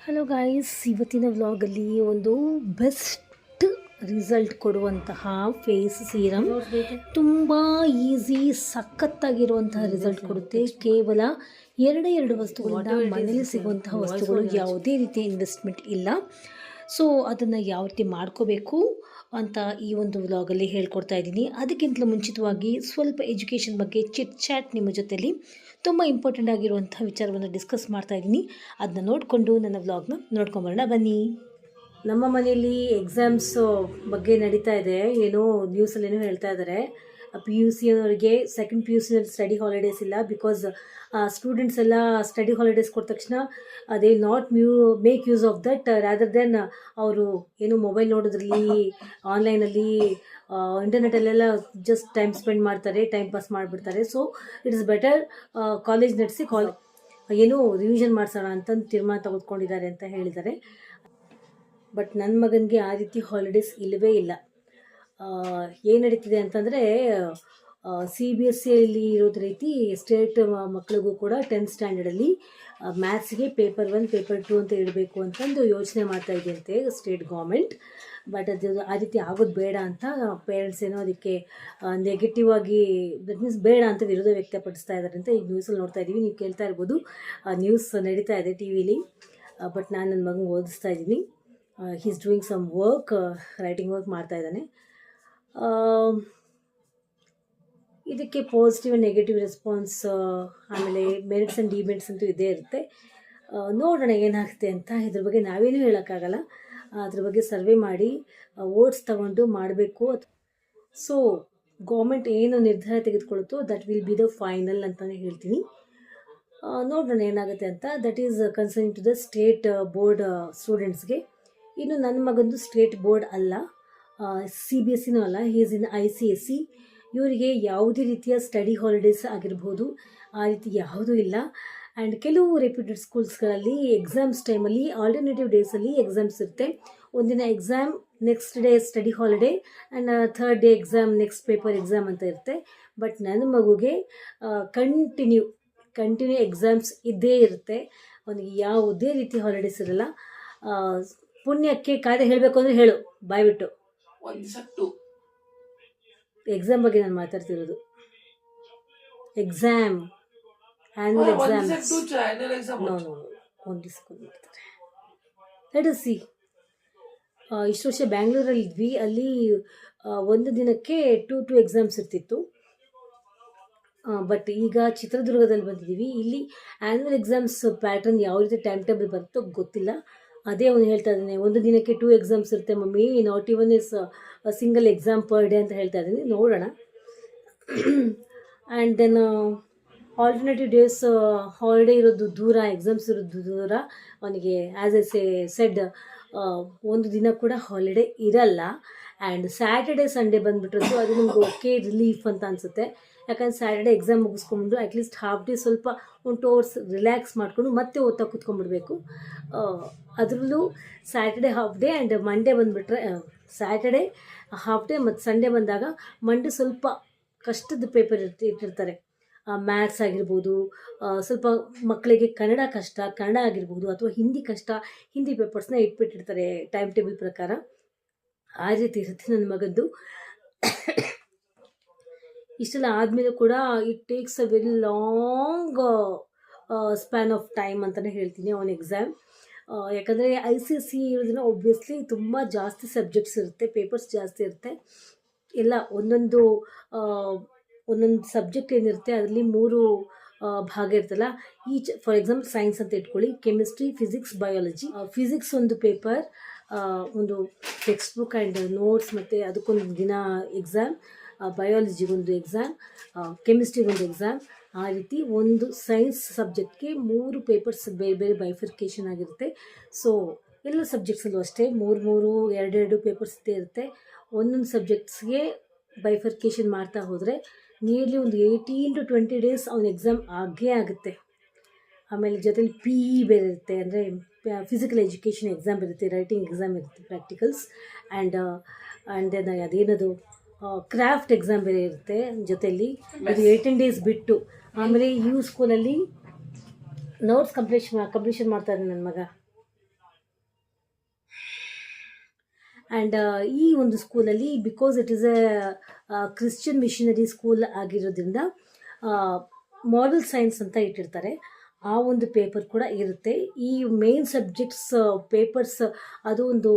Hello guys, ಇವತ್ತಿನ ವ್ಲಾಗಲ್ಲಿ ಒಂದು ಬೆಸ್ಟ್ ರಿಸಲ್ಟ್ ಕೊಡುವಂತಹ ಫೇಸ್ ಸೀರಮ್ ತುಂಬ ಈಸಿ ಸಖತ್ತಾಗಿರುವಂತಹ ರಿಸಲ್ಟ್ ಕೊಡುತ್ತೆ. ಕೇವಲ ಎರಡು ವಸ್ತುಗಳಿಂದ ಮನೇಲಿ ಸಿಗುವಂತಹ ವಸ್ತುಗಳು, ಯಾವುದೇ ರೀತಿಯ ಇನ್ವೆಸ್ಟ್ಮೆಂಟ್ ಇಲ್ಲ. ಸೊ ಅದನ್ನು ಯಾವ ರೀತಿ ಮಾಡ್ಕೋಬೇಕು ಅಂತ ಈ ಒಂದು ವ್ಲಾಗಲ್ಲಿ ಹೇಳ್ಕೊಡ್ತಾ ಇದ್ದೀನಿ. ಅದಕ್ಕಿಂತಲೂ ಮುಂಚಿತವಾಗಿ ಸ್ವಲ್ಪ ಎಜುಕೇಷನ್ ಬಗ್ಗೆ ಚಿಟ್ ಚಾಟ್ ನಿಮ್ಮ ಜೊತೆಲಿ ತುಂಬ ಇಂಪಾರ್ಟೆಂಟ್ ಆಗಿರುವಂಥ ವಿಚಾರವನ್ನು ಡಿಸ್ಕಸ್ ಮಾಡ್ತಾ ಇದ್ದೀನಿ. ಅದನ್ನ ನೋಡಿಕೊಂಡು ನನ್ನ ವ್ಲಾಗ್ನ ನೋಡ್ಕೊಂಬರೋಣ ಬನ್ನಿ. ನಮ್ಮ ಮನೆಯಲ್ಲಿ ಎಕ್ಸಾಮ್ಸ್ ಬಗ್ಗೆ ನಡೀತಾ ಇದೆ. ಏನೋ ನ್ಯೂಸಲ್ಲೇನೋ ಹೇಳ್ತಾ ಇದ್ದಾರೆ, PUC ಅವರಿಗೆ ಸೆಕೆಂಡ್ PUC ಸ್ಟಡಿ ಹಾಲಿಡೇಸ್ ಇಲ್ಲ. ಬಿಕಾಸ್ ಸ್ಟೂಡೆಂಟ್ಸ್ ಎಲ್ಲ ಸ್ಟಡಿ ಹಾಲಿಡೇಸ್ ಕೊಟ್ಟ ತಕ್ಷಣ they not make use of that, rather then ಅವರು ಏನು ಮೊಬೈಲ್ ನೋಡೋದ್ರಲ್ಲಿ, ಆನ್ಲೈನಲ್ಲಿ, ಇಂಟರ್ನೆಟಲ್ಲೆಲ್ಲ ಜಸ್ಟ್ ಟೈಮ್ ಸ್ಪೆಂಡ್ ಮಾಡ್ತಾರೆ, ಟೈಮ್ ಪಾಸ್ ಮಾಡಿಬಿಡ್ತಾರೆ. So it is better college ನಡೆಸಿ ಏನೋ ರಿವಿಷನ್ ಮಾಡಿಸೋಣ ಅಂತಂದು ತೀರ್ಮಾನ ತೆಗೆದುಕೊಂಡಿದ್ದಾರೆ ಅಂತ ಹೇಳಿದ್ದಾರೆ. ಬಟ್ ನನ್ನ ಮಗನಿಗೆ ಆ ರೀತಿ ಹಾಲಿಡೇಸ್ ಇಲ್ಲವೇ ಇಲ್ಲ. ಏನು ನಡೀತಿದೆ ಅಂತಂದರೆ, CBSEಯಲ್ಲಿ ಇರೋದು ರೀತಿ ಸ್ಟೇಟ್ ಮಕ್ಕಳಿಗೂ ಕೂಡ 10th ಸ್ಟ್ಯಾಂಡರ್ಡಲ್ಲಿ ಮ್ಯಾಥ್ಸ್ಗೆ ಪೇಪರ್ 1 ಪೇಪರ್ 2 ಅಂತ ಇಡಬೇಕು ಅಂತಂದು ಯೋಚನೆ ಮಾಡ್ತಾ ಇದೆಯಂತೆ ಸ್ಟೇಟ್ ಗೌರ್ಮೆಂಟ್. ಬಟ್ ಅದು ಆ ರೀತಿ ಆಗೋದು ಬೇಡ ಅಂತ ಪೇರೆಂಟ್ಸ್ ಏನೋ ಅದಕ್ಕೆ ನೆಗೆಟಿವ್ ಆಗಿ, ದಟ್ ಮೀನ್ಸ್ ಬೇಡ ಅಂತ ವಿರೋಧ ವ್ಯಕ್ತಪಡಿಸ್ತಾ ಇದ್ದಾರೆ ಅಂತ ಈಗ ನ್ಯೂಸಲ್ಲಿ ನೋಡ್ತಾ ಇದ್ದೀವಿ. ನೀವು ಕೇಳ್ತಾ ಇರ್ಬೋದು, ನ್ಯೂಸ್ ನಡೀತಾ ಇದೆ TVಲಿ. ಬಟ್ ನಾನು ನನ್ನ ಮಗನ ಓದಿಸ್ತಾ ಇದ್ದೀನಿ. He is doing some work, writing work ಮಾಡ್ತಾ ಇದ್ದಾನೆ. ಇದಕ್ಕೆ ಪಾಸಿಟಿವ್ ಆ್ಯಂಡ್ ನೆಗೆಟಿವ್ ರೆಸ್ಪಾನ್ಸ್, ಆಮೇಲೆ ಮೆರಿಟ್ಸ್ ಆ್ಯಂಡ್ ಡಿಮೆರಿಟ್ಸ್ ಅಂತೂ ಇದ್ದೇ ಇರುತ್ತೆ. ನೋಡೋಣ ಏನಾಗುತ್ತೆ ಅಂತ. ಇದ್ರ ಬಗ್ಗೆ ನಾವೇನೂ ಹೇಳೋಕ್ಕಾಗಲ್ಲ. ಅದ್ರ ಬಗ್ಗೆ ಸರ್ವೆ ಮಾಡಿ ವೋಟ್ಸ್ ತಗೊಂಡು ಮಾಡಬೇಕು. ಸೊ ಗೌರ್ಮೆಂಟ್ ಏನು ನಿರ್ಧಾರ ತೆಗೆದುಕೊಳ್ಳುತ್ತೋ that will be the final ಅಂತಲೇ ಹೇಳ್ತೀನಿ. ನೋಡೋಣ ಏನಾಗುತ್ತೆ ಅಂತ. That is concerning to the state board ಸ್ಟೂಡೆಂಟ್ಸ್ಗೆ. ಇನ್ನು ನನ್ನ ಮಗಂದು ಸ್ಟೇಟ್ ಬೋರ್ಡ್ ಅಲ್ಲ, CBSEನೂ ಅಲ್ಲ, ಈಸ್ ಇನ್ ICSE. ಇವರಿಗೆ ಯಾವುದೇ ರೀತಿಯ ಸ್ಟಡಿ ಹಾಲಿಡೇಸ್ ಆಗಿರ್ಬೋದು, ಆ ರೀತಿ ಯಾವುದೂ ಇಲ್ಲ. ಆ್ಯಂಡ್ ಕೆಲವು ರೆಪ್ಯೂಟೆಡ್ ಸ್ಕೂಲ್ಸ್ಗಳಲ್ಲಿ ಎಕ್ಸಾಮ್ಸ್ ಟೈಮಲ್ಲಿ ಆಲ್ಟರ್ನೇಟಿವ್ ಡೇಸಲ್ಲಿ ಎಕ್ಸಾಮ್ಸ್ ಇರುತ್ತೆ. ಒಂದಿನ exam, next day study holiday, and third day exam, next paper exam ಅಂತ ಇರುತ್ತೆ. ಬಟ್ ನನ್ನ ಮಗುಗೆ ಕಂಟಿನ್ಯೂ ಎಕ್ಸಾಮ್ಸ್ ಇದ್ದೇ ಇರುತ್ತೆ. ಅವನಿಗೆ ಯಾವುದೇ ರೀತಿ ಹಾಲಿಡೇಸ್ ಇರಲ್ಲ. ಪುಣ್ಯಕ್ಕೆ ಕಾಯ್ದೆ ಹೇಳಬೇಕು ಅಂದರೆ ಹೇಳು ಬಾಯ್ಬಿಟ್ಟು. ಎಕ್ಸಾಮ್ ಬಗ್ಗೆ ನಾನು ಮಾತಾಡ್ತಿರೋದು. ಎಕ್ಸಾಮ್, ಆ್ಯನ್ಯುವಲ್ ಎಕ್ಸಾಮ್ ಒಂದು ಸ್ಕೂಲ್ ಮಾಡ್ತಾರೆ. Let us see. ಇಷ್ಟು ವರ್ಷ ಬ್ಯಾಂಗ್ಳೂರಲ್ಲಿ ಇದ್ವಿ. ಅಲ್ಲಿ ಒಂದು ದಿನಕ್ಕೆ 2 ಎಕ್ಸಾಮ್ಸ್ ಇರ್ತಿತ್ತು. ಬಟ್ ಈಗ ಚಿತ್ರದುರ್ಗದಲ್ಲಿ ಬಂದಿದ್ದೀವಿ. ಇಲ್ಲಿ ಆ್ಯನ್ಯುವಲ್ ಎಕ್ಸಾಮ್ಸ್ ಪ್ಯಾಟರ್ನ್ ಯಾವ ರೀತಿ ಟೈಮ್ ಟೇಬಲ್ ಬರುತ್ತೋ ಗೊತ್ತಿಲ್ಲ. ಅದೇ ಅವನು ಹೇಳ್ತಾ ಇದ್ದಾನೆ, ಒಂದು ದಿನಕ್ಕೆ 2 ಎಕ್ಸಾಮ್ಸ್ ಇರುತ್ತೆ mummy, not even is single exam per day ಅಂತ ಹೇಳ್ತಾ ಇದ್ದೀನಿ. ನೋಡೋಣ. And then alternative days holiday ಇರೋದು ದೂರ, ಎಕ್ಸಾಮ್ಸ್ ಇರೋದು ದೂರ. ಅವನಿಗೆ ಆ್ಯಸ್ ಎ ಸೆಡ್ ಒಂದು ದಿನ ಕೂಡ ಹಾಲಿಡೇ ಇರಲ್ಲ. ಆ್ಯಂಡ್ ಸ್ಯಾಟರ್ಡೇ ಸಂಡೇ ಬಂದುಬಿಟ್ರದ್ದು ಅದು ನಮ್ಗೆ ಓಕೆ ರಿಲೀಫ್ ಅಂತ ಅನಿಸುತ್ತೆ. ಯಾಕಂದರೆ ಸ್ಯಾಟರ್ಡೇ ಎಕ್ಸಾಮ್ ಮುಗಿಸ್ಕೊಂಡು ಅಟ್ಲೀಸ್ಟ್ ಹಾಫ್ ಡೇ ಸ್ವಲ್ಪ ಒಂದು 2 hours ರಿಲ್ಯಾಕ್ಸ್ ಮಾಡಿಕೊಂಡು ಮತ್ತೆ ಓದ್ತಾ ಕೂತ್ಕೊಂಡ್ಬಿಡ್ಬೇಕು. ಅದರಲ್ಲೂ Saturday half day and Monday ಬಂದುಬಿಟ್ರೆ, ಸ್ಯಾಟರ್ಡೇ ಹಾಫ್ ಡೇ ಮತ್ತು ಸಂಡೇ ಬಂದಾಗ ಮಂಡೇ ಸ್ವಲ್ಪ ಕಷ್ಟದ ಪೇಪರ್ ಇಟ್ಟಿರ್ತಾರೆ. ಮ್ಯಾಥ್ಸ್ ಆಗಿರ್ಬೋದು, ಸ್ವಲ್ಪ ಮಕ್ಕಳಿಗೆ ಕನ್ನಡ ಆಗಿರ್ಬೋದು, ಅಥವಾ ಹಿಂದಿ ಕಷ್ಟ, ಹಿಂದಿ ಪೇಪರ್ಸ್ನ ಇಟ್ಬಿಟ್ಟಿರ್ತಾರೆ ಟೈಮ್ ಟೇಬಲ್ ಪ್ರಕಾರ. ಆ ರೀತಿ ಇರುತ್ತೆ ನನ್ನ ಮಗದ್ದು. ಇಷ್ಟೆಲ್ಲ ಆದಮೇಲೆ ಕೂಡ it takes a very long span of time ಅಂತಲೇ ಹೇಳ್ತೀನಿ ಅವನ ಎಕ್ಸಾಮ್. ಯಾಕಂದರೆ ICSE ಇರೋದನ್ನ ಒಬ್ವಿಯಸ್ಲಿ ತುಂಬ ಜಾಸ್ತಿ ಸಬ್ಜೆಕ್ಟ್ಸ್ ಇರುತ್ತೆ, ಪೇಪರ್ಸ್ ಜಾಸ್ತಿ ಇರುತ್ತೆ. ಎಲ್ಲ ಒಂದೊಂದು ಸಬ್ಜೆಕ್ಟ್ ಏನಿರುತ್ತೆ ಅದರಲ್ಲಿ 3 ಭಾಗ ಇರ್ತಲ್ಲ. ಫಾರ್ ಎಕ್ಸಾಂಪಲ್ ಸೈನ್ಸ್ ಅಂತ ಇಟ್ಕೊಳ್ಳಿ, ಕೆಮಿಸ್ಟ್ರಿ, ಫಿಸಿಕ್ಸ್, ಬಯಾಲಜಿ. ಫಿಸಿಕ್ಸ್ ಒಂದು ಪೇಪರ್, ಒಂದು ಟೆಕ್ಸ್ಟ್ ಬುಕ್ ಆ್ಯಂಡ್ ನೋಟ್ಸ್, ಮತ್ತು ಅದಕ್ಕೊಂದು ದಿನ ಎಕ್ಸಾಮ್. ಬಯಾಲಜಿಗೊಂದು ಎಕ್ಸಾಮ್, ಕೆಮಿಸ್ಟ್ರಿಗೊಂದು ಎಕ್ಸಾಮ್. ಆ ರೀತಿ ಒಂದು ಸೈನ್ಸ್ ಸಬ್ಜೆಕ್ಟ್ಗೆ 3 ಪೇಪರ್ಸ್ ಬೇರೆ ಬೇರೆ ಬೈಫರ್ಕೇಷನ್ ಆಗಿರುತ್ತೆ. ಸೊ ಎಲ್ಲ ಸಬ್ಜೆಕ್ಟ್ಸಲ್ಲೂ ಅಷ್ಟೇ 2 ಪೇಪರ್ಸ್ ಇರುತ್ತೆ. ಒಂದೊಂದು ಸಬ್ಜೆಕ್ಟ್ಸ್ಗೆ ಬೈಫರ್ಕೇಷನ್ ಮಾಡ್ತಾ ಹೋದರೆ ನಿಯರ್ಲಿ ಒಂದು 18 to 20 days ಅವನ ಎಕ್ಸಾಮ್ ಆಗೇ ಆಗುತ್ತೆ. ಆಮೇಲೆ ಜೊತೆಲಿ PE ಬೇರೆ ಇರುತ್ತೆ, ಅಂದರೆ ಫಿಸಿಕಲ್ ಎಜುಕೇಷನ್ ಎಕ್ಸಾಮ್ ಇರುತ್ತೆ, ರೈಟಿಂಗ್ ಎಕ್ಸಾಮ್ ಇರುತ್ತೆ, ಪ್ರಾಕ್ಟಿಕಲ್ಸ್. ಆ್ಯಂಡ್ ದೆನ್ ಅದೇನದು ಕ್ರಾಫ್ಟ್ ಎಕ್ಸಾಮ್ ಬೇರೆ ಇರುತ್ತೆ ಜೊತೆಯಲ್ಲಿ. ಇದು 18 days ಬಿಟ್ಟು. ಆಮೇಲೆ ಸ್ಕೂಲಲ್ಲಿ ನೋಟ್ಸ್ ಕಂಪ್ಲೀಷನ್ ಮಾಡ್ತಾ ಇದ್ದಾನೆ ನನ್ನ ಮಗ. ಆ್ಯಂಡ್ ಈ ಒಂದು ಸ್ಕೂಲಲ್ಲಿ because it is a Christian missionary school ಆಗಿರೋದ್ರಿಂದ ಮಾರಲ್ ಸೈನ್ಸ್ ಅಂತ ಇಟ್ಟಿರ್ತಾರೆ. ಆ ಒಂದು ಪೇಪರ್ ಕೂಡ ಇರುತ್ತೆ. ಈ ಮೇನ್ ಸಬ್ಜೆಕ್ಟ್ಸ್ ಪೇಪರ್ಸ್ ಅದು ಒಂದು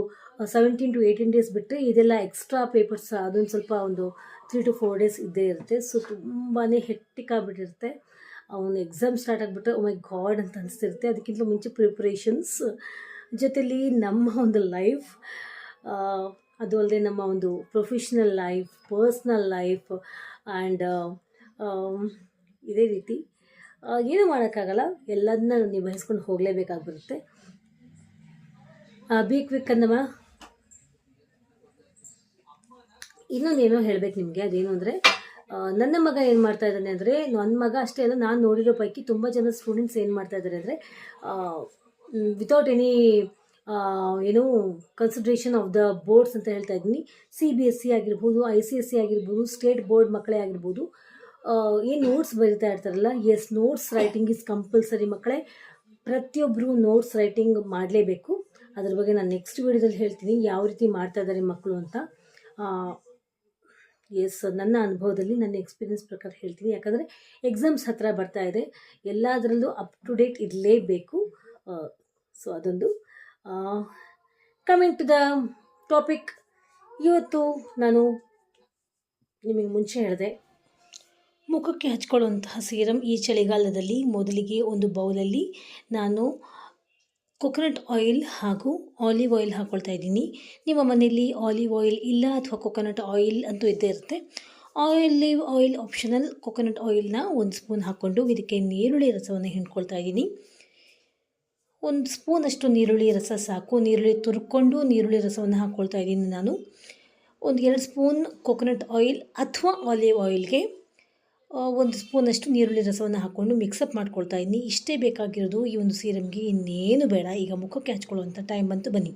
17 to 18 ಡೇಸ್ ಬಿಟ್ಟರೆ ಇದೆಲ್ಲ ಎಕ್ಸ್ಟ್ರಾ ಪೇಪರ್ಸ್ ಅದೊಂದು ಸ್ವಲ್ಪ ಒಂದು 3 to 4 ಡೇಸ್ ಇದ್ದೇ ಇರುತ್ತೆ. ಸೊ ತುಂಬಾ ಹೆಕ್ಟಿಕ್ ಆಗಿಬಿಟ್ಟಿರುತ್ತೆ. ಅವನು ಎಕ್ಸಾಮ್ ಸ್ಟಾರ್ಟ್ ಆಗಿಬಿಟ್ರೆ ಓ ಮೈ ಗಾಡ್ ಅಂತ ಅನಿಸ್ತಿರುತ್ತೆ. ಅದಕ್ಕಿಂತ ಮುಂಚೆ ಪ್ರಿಪ್ರೇಷನ್ಸ್ ಜೊತೆಲಿ ನಮ್ಮ ಒಂದು ಲೈಫ್, ಅದು ಅಲ್ಲದೆ ನಮ್ಮ ಒಂದು professional life, personal life and ಇದೇ ರೀತಿ ಏನೂ ಮಾಡೋಕ್ಕಾಗಲ್ಲ, ಎಲ್ಲದನ್ನ ನಿಭಾಯಿಸ್ಕೊಂಡು ಹೋಗಲೇಬೇಕಾಗ್ಬಿರುತ್ತೆ. B quick ಅನ್ನಮ್ಮ. ಇನ್ನೊಂದೇನೋ ಹೇಳಬೇಕು ನಿಮಗೆ, ಅದೇನು ಅಂದರೆ ನನ್ನ ಮಗ ಏನು ಮಾಡ್ತಾ ಇದ್ದಾನೆ ಅಂದರೆ, ನನ್ನ ಮಗ ಅಷ್ಟೇ ಅಲ್ಲ, ನಾನು ನೋಡಿರೋ ಪೈಕಿ ತುಂಬ ಜನ ಸ್ಟೂಡೆಂಟ್ಸ್ ಏನು ಮಾಡ್ತಾ ಇದ್ದಾರೆ ಅಂದರೆ ವಿತೌಟ್ ಎನಿ ಏನೋ ಕನ್ಸಿಡ್ರೇಷನ್ ಆಫ್ ದ ಬೋರ್ಡ್ಸ್ ಅಂತ ಹೇಳ್ತಾ ಇದ್ದೀನಿ. CBSE ಆಗಿರ್ಬೋದು, ICSE ಆಗಿರ್ಬೋದು, ಸ್ಟೇಟ್ ಬೋರ್ಡ್ ಮಕ್ಕಳೇ ಆಗಿರ್ಬೋದು, ಏನು ನೋಟ್ಸ್ ಬರೀತಾ ಇರ್ತಾರಲ್ಲ, yes notes writing is compulsory ಮಕ್ಕಳೇ. ಪ್ರತಿಯೊಬ್ಬರು ನೋಟ್ಸ್ ರೈಟಿಂಗ್ ಮಾಡಲೇಬೇಕು. ಅದ್ರ ಬಗ್ಗೆ ನಾನು ನೆಕ್ಸ್ಟ್ ವೀಡಿಯೋದಲ್ಲಿ ಹೇಳ್ತೀನಿ ಯಾವ ರೀತಿ ಮಾಡ್ತಾ ಇದ್ದಾರೆ ಮಕ್ಕಳು ಅಂತ. ಎಸ್ ನನ್ನ ಅನುಭವದಲ್ಲಿ ನನ್ನ ಎಕ್ಸ್ಪೀರಿಯನ್ಸ್ ಪ್ರಕಾರ ಹೇಳ್ತೀನಿ. ಯಾಕಂದರೆ ಎಕ್ಸಾಮ್ಸ್ ಹತ್ತಿರ ಬರ್ತಾ ಇದೆ, ಎಲ್ಲದರಲ್ಲೂ ಅಪ್ ಟು ಡೇಟ್ ಇರಲೇಬೇಕು. ಸೊ ಅದೊಂದು. ಕಮಿಂಗ್ ಟು ದ ಟಾಪಿಕ್, ಇವತ್ತು ನಾನು ನಿಮಗೆ ಮುಂಚೆ ಹೇಳಿದೆ ಮುಖಕ್ಕೆ ಹಚ್ಕೊಳ್ಳುವಂತಹ ಸೀರಮ್ ಈ ಚಳಿಗಾಲದಲ್ಲಿ ಮೊದಲಿಗೆ ಒಂದು ಬೌಲಲ್ಲಿ ನಾನು ಕೊಕೊನಟ್ ಆಯಿಲ್ ಹಾಗೂ ಆಲಿವ್ ಆಯಿಲ್ ಹಾಕ್ಕೊಳ್ತಾ ಇದ್ದೀನಿ. ನಿಮ್ಮ ಮನೆಯಲ್ಲಿ ಆಲಿವ್ ಆಯಿಲ್ ಇಲ್ಲ ಅಥವಾ ಕೊಕೊನಟ್ ಆಯಿಲ್ ಅಂತೂ ಇದ್ದೇ ಇರುತ್ತೆ. Olive oil optional. ಕೊಕೊನಟ್ ಆಯಿಲ್ನ 1 ಸ್ಪೂನ್ ಹಾಕ್ಕೊಂಡು ಇದಕ್ಕೆ ನೀರುಳ್ಳಿ ರಸವನ್ನು ಹಿಂಡ್ಕೊಳ್ತಾ ಇದ್ದೀನಿ. 1 ಸ್ಪೂನಷ್ಟು ನೀರುಳ್ಳಿ ರಸ ಸಾಕು. ನೀರುಳ್ಳಿ ತುರ್ಕೊಂಡು ನೀರುಳ್ಳಿ ರಸವನ್ನು ಹಾಕ್ಕೊಳ್ತಾ ಇದ್ದೀನಿ ನಾನು. 2 ಸ್ಪೂನ್ ಕೊಕೊನಟ್ ಆಯಿಲ್ ಅಥವಾ ಆಲಿವ್ ಆಯಿಲ್ಗೆ 1 ಸ್ಪೂನಷ್ಟು ನೀರುಳ್ಳಿ ರಸವನ್ನು ಹಾಕ್ಕೊಂಡು ಮಿಕ್ಸಪ್ ಮಾಡ್ಕೊಳ್ತಾ ಇದ್ದೀನಿ. ಇಷ್ಟೇ ಬೇಕಾಗಿರೋದು ಈ ಒಂದು ಸೀರಮ್ಗೆ, ಇನ್ನೇನು ಬೇಡ. ಈಗ ಮುಖಕ್ಕೆ ಹಚ್ಕೊಳ್ಳುವಂಥ ಟೈಮ್ ಬಂತು, ಬನ್ನಿ.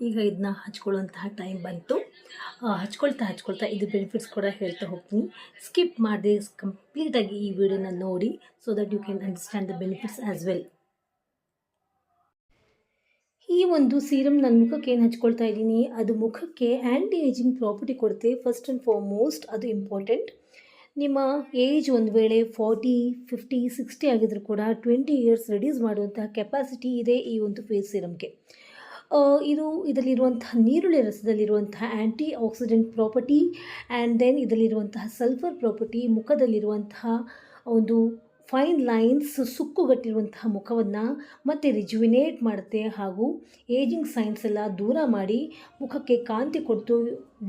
ಈಗ ಇದನ್ನ ಹಚ್ಕೊಳ್ಳುವಂತಹ ಟೈಮ್ ಬಂತು. ಹಚ್ಕೊಳ್ತಾ ಇದು ಬೆನಿಫಿಟ್ಸ್ ಕೂಡ ಹೇಳ್ತಾ ಹೋಗ್ತೀನಿ. ಸ್ಕಿಪ್ ಮಾಡದೆ ಕಂಪ್ಲೀಟಾಗಿ ಈ ವಿಡಿಯೋನ ನೋಡಿ, so that you can understand the benefits as well. ಈ ಒಂದು ಸೀರಮ್ ನನ್ನ ಮುಖಕ್ಕೆ ಏನು ಹಚ್ಕೊಳ್ತಾ ಇದ್ದೀನಿ, ಅದು ಮುಖಕ್ಕೆ ಆ್ಯಂಟಿ ಏಜಿಂಗ್ ಪ್ರಾಪರ್ಟಿ ಕೊಡುತ್ತೆ. ಫಸ್ಟ್ ಆ್ಯಂಡ್ ಫಾರ್ಮೋಸ್ಟ್ ಅದು ಇಂಪಾರ್ಟೆಂಟ್. ನಿಮ್ಮ ಏಜ್ ಒಂದು ವೇಳೆ 40, 50, 60 ಆಗಿದ್ರೂ ಕೂಡ 20 ಇಯರ್ಸ್ ರೆಡ್ಯೂಸ್ ಮಾಡುವಂತಹ ಕೆಪಾಸಿಟಿ ಇದೆ ಈ ಒಂದು ಫೇಸ್ ಸೀರಮ್ಗೆ. ಇದರಲ್ಲಿರುವಂತಹ ನೀರುಳ್ಳಿ ರಸದಲ್ಲಿರುವಂತಹ antioxidant property and then ಇದರಲ್ಲಿರುವಂತಹ ಸಲ್ಫರ್ ಪ್ರಾಪರ್ಟಿ ಮುಖದಲ್ಲಿರುವಂತಹ ಒಂದು ಫೈನ್ ಲೈನ್ಸ್, ಸುಕ್ಕುಗಟ್ಟಿರುವಂತಹ ಮುಖವನ್ನು ಮತ್ತೆ ರಿಜುವಿನೇಟ್ ಮಾಡುತ್ತೆ ಹಾಗೂ ಏಜಿಂಗ್ ಸೈನ್ಸ್ ಎಲ್ಲ ದೂರ ಮಾಡಿ ಮುಖಕ್ಕೆ ಕಾಂತಿ ಕೊಡ್ತು,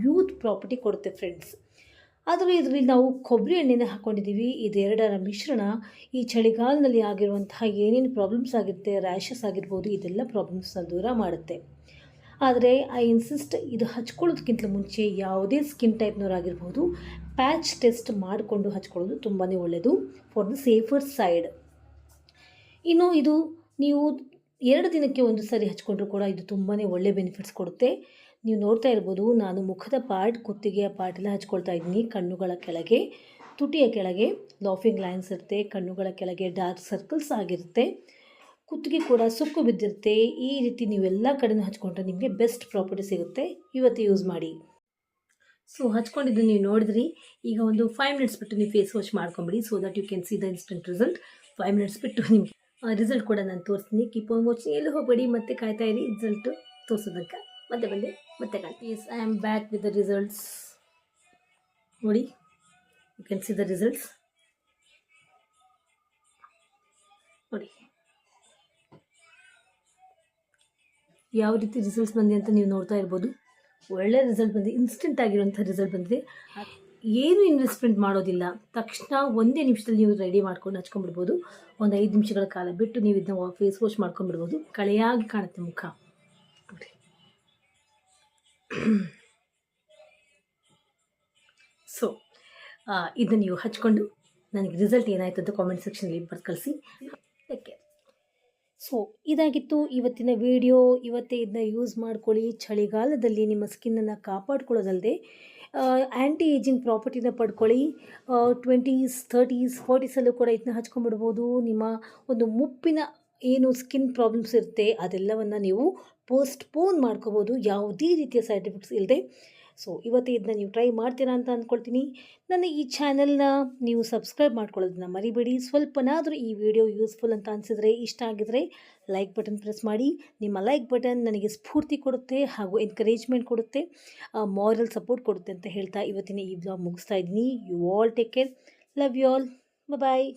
ಯೂತ್ ಪ್ರಾಪರ್ಟಿ ಕೊಡುತ್ತೆ ಫ್ರೆಂಡ್ಸ್. ಆದರೆ ಇದರಲ್ಲಿ ನಾವು ಕೊಬ್ಬರಿ ಎಣ್ಣೆನ ಹಾಕ್ಕೊಂಡಿದ್ದೀವಿ. ಇದೆರಡರ ಮಿಶ್ರಣ ಈ ಚಳಿಗಾಲದಲ್ಲಿ ಆಗಿರುವಂತಹ ಏನೇನು ಪ್ರಾಬ್ಲಮ್ಸ್ ಆಗಿರುತ್ತೆ, ರ್ಯಾಷಸ್ ಆಗಿರ್ಬೋದು, ಇದೆಲ್ಲ ಪ್ರಾಬ್ಲಮ್ಸ್ನ ದೂರ ಮಾಡುತ್ತೆ. ಆದರೆ ಐ ಇನ್ಸಿಸ್ಟ್, ಇದು ಹಚ್ಕೊಳ್ಳೋದಕ್ಕಿಂತ ಮುಂಚೆ ಯಾವುದೇ ಸ್ಕಿನ್ ಟೈಪ್ನವರಾಗಿರ್ಬೋದು ಪ್ಯಾಚ್ ಟೆಸ್ಟ್ ಮಾಡಿಕೊಂಡು ಹಚ್ಕೊಳ್ಳೋದು ತುಂಬಾ ಒಳ್ಳೆಯದು ಫಾರ್ ದ ಸೇಫರ್ ಸೈಡ್. ಇನ್ನು ಇದು ನೀವು 2 ದಿನಕ್ಕೆ ಒಂದು ಸರಿ ಹಚ್ಕೊಂಡ್ರೂ ಕೂಡ ಇದು ತುಂಬಾ ಒಳ್ಳೆ ಬೆನಿಫಿಟ್ಸ್ ಕೊಡುತ್ತೆ. ನೀವು ನೋಡ್ತಾ ಇರ್ಬೋದು, ನಾನು ಮುಖದ ಪಾರ್ಟ್, ಕುತ್ತಿಗೆಯ ಪಾರ್ಟೆಲ್ಲ ಹಚ್ಕೊಳ್ತಾ ಇದ್ದೀನಿ. ಕಣ್ಣುಗಳ ಕೆಳಗೆ, ತುಟಿಯ ಕೆಳಗೆ ಲಾಫಿಂಗ್ ಲೈನ್ಸ್ ಇರುತ್ತೆ, ಕಣ್ಣುಗಳ ಕೆಳಗೆ ಡಾರ್ಕ್ ಸರ್ಕಲ್ಸ್ ಆಗಿರುತ್ತೆ, ಕುತ್ತಿಗೆ ಕೂಡ ಸುಕ್ಕು ಬಿದ್ದಿರುತ್ತೆ. ಈ ರೀತಿ ನೀವೆಲ್ಲ ಕಡೆನೂ ಹಚ್ಕೊಂಡ್ರೆ ನಿಮಗೆ ಬೆಸ್ಟ್ ಪ್ರಾಪರ್ಟಿ ಸಿಗುತ್ತೆ. ಇವತ್ತು ಯೂಸ್ ಮಾಡಿ. ಸೊ ಹಚ್ಕೊಂಡಿದ್ದು ನೀವು ನೋಡಿದ್ರಿ. ಈಗ ಒಂದು 5 ಮಿನಿಟ್ಸ್ ಬಿಟ್ಟು ನೀವು ಫೇಸ್ ವಾಶ್ ಮಾಡ್ಕೊಂಬಿಡಿ, so that you can see the instant result. 5 minutes ಬಿಟ್ಟು ನಿಮಗೆ ರಿಸಲ್ಟ್ ಕೂಡ ನಾನು ತೋರಿಸ್ತೀನಿ. ಕೀಪ್ ಆನ್ ವಾಚಿಂಗ್, ಎಲ್ಲೂ ಹೋಗಬೇಡಿ, ಮತ್ತೆ ಕಾಯ್ತಾ ಇರಿ ರಿಸಲ್ಟು ತೋರಿಸೋದಕ್ಕೆ. ಮತ್ತೆ ಬಂದೆ, ಮತ್ತೆ ಕಾಣ್ತೀನಿ. Yes, I am back with the results. ನೋಡಿ, you can see the results. ನೋಡಿ ಯಾವ ರೀತಿ ರಿಸಲ್ಟ್ಸ್ ಬಂದಿದೆ ಅಂತ ನೀವು ನೋಡ್ತಾ ಇರ್ಬೋದು. ಒಳ್ಳೆ ರಿಸಲ್ಟ್ ಬಂದಿದೆ, ಇನ್ಸ್ಟೆಂಟ್ ಆಗಿರುವಂಥ ರಿಸಲ್ಟ್ ಬಂದಿದೆ. ಏನು ಇನ್ವೆಸ್ಟ್ಮೆಂಟ್ ಮಾಡೋದಿಲ್ಲ, ತಕ್ಷಣ 1 ನಿಮಿಷದಲ್ಲಿ ನೀವು ರೆಡಿ ಮಾಡ್ಕೊಂಡು ಹಚ್ಕೊಂಡ್ಬಿಡ್ಬೋದು. ಒಂದು 5 ನಿಮಿಷಗಳ ಕಾಲ ಬಿಟ್ಟು ನೀವು ಇದನ್ನ ಫೇಸ್ ವಾಶ್ ಮಾಡ್ಕೊಂಡ್ಬಿಡ್ಬೋದು. ಕಳೆಯಾಗಿ ಕಾಣುತ್ತೆ ಮುಖ. ಸೊ ಇದನ್ನು ನೀವು ಹಚ್ಕೊಂಡು ನನಗೆ ರಿಸಲ್ಟ್ ಏನಾಯಿತು ಅಂತ ಕಾಮೆಂಟ್ ಸೆಕ್ಷನಲ್ಲಿ ಬರ್ದು ಕಳಿಸಿ. Take care. ಸೊ ಇದಾಗಿತ್ತು ಇವತ್ತಿನ ವಿಡಿಯೋ. ಇವತ್ತೇ ಇದನ್ನ ಯೂಸ್ ಮಾಡ್ಕೊಳ್ಳಿ. ಚಳಿಗಾಲದಲ್ಲಿ ನಿಮ್ಮ ಸ್ಕಿನ್ನನ್ನು ಕಾಪಾಡ್ಕೊಳ್ಳೋದಲ್ಲದೆ ಆ್ಯಂಟಿ ಏಜಿಂಗ್ ಪ್ರಾಪರ್ಟಿನ ಪಡ್ಕೊಳ್ಳಿ. 20s 30s 40ಸಲ್ಲೂ ಕೂಡ ಇದನ್ನ ಹಚ್ಕೊಂಡ್ಬಿಡ್ಬೋದು. ನಿಮ್ಮ ಒಂದು ಮುಪ್ಪಿನ ಏನು ಸ್ಕಿನ್ ಪ್ರಾಬ್ಲಮ್ಸ್ ಇರುತ್ತೆ ಅದೆಲ್ಲವನ್ನು ನೀವು ಪೋಸ್ಟ್ಪೋನ್ ಮಾಡ್ಕೋಬೋದು ಯಾವುದೇ ರೀತಿಯ ಸೈಡ್ ಎಫೆಕ್ಟ್ಸ್ ಇಲ್ಲದೆ. ಸೊ ಇವತ್ತು ಇದನ್ನ ನೀವು ಟ್ರೈ ಮಾಡ್ತೀರಾ ಅಂತ ಅಂದ್ಕೊಳ್ತೀನಿ. ನನ್ನ ಈ ಚಾನಲ್ನ ನೀವು ಸಬ್ಸ್ಕ್ರೈಬ್ ಮಾಡ್ಕೊಳ್ಳೋದನ್ನ ಮರಿಬೇಡಿ. ಸ್ವಲ್ಪನಾದರೂ ಈ ವಿಡಿಯೋ ಯೂಸ್ಫುಲ್ ಅಂತ ಅನಿಸಿದರೆ, ಇಷ್ಟ ಆಗಿದರೆ ಲೈಕ್ ಬಟನ್ ಪ್ರೆಸ್ ಮಾಡಿ. ನಿಮ್ಮ ಲೈಕ್ ಬಟನ್ ನನಗೆ ಸ್ಫೂರ್ತಿ ಕೊಡುತ್ತೆ ಹಾಗೂ ಎನ್ಕರೇಜ್ಮೆಂಟ್ ಕೊಡುತ್ತೆ, ಮಾರಲ್ ಸಪೋರ್ಟ್ ಕೊಡುತ್ತೆ ಅಂತ ಹೇಳ್ತಾ ಇವತ್ತಿನ ಈ ವ್ಲಾಗ್ ಮುಗಿಸ್ತಾ ಇದ್ದೀನಿ. You all take care. Love you all. Bye.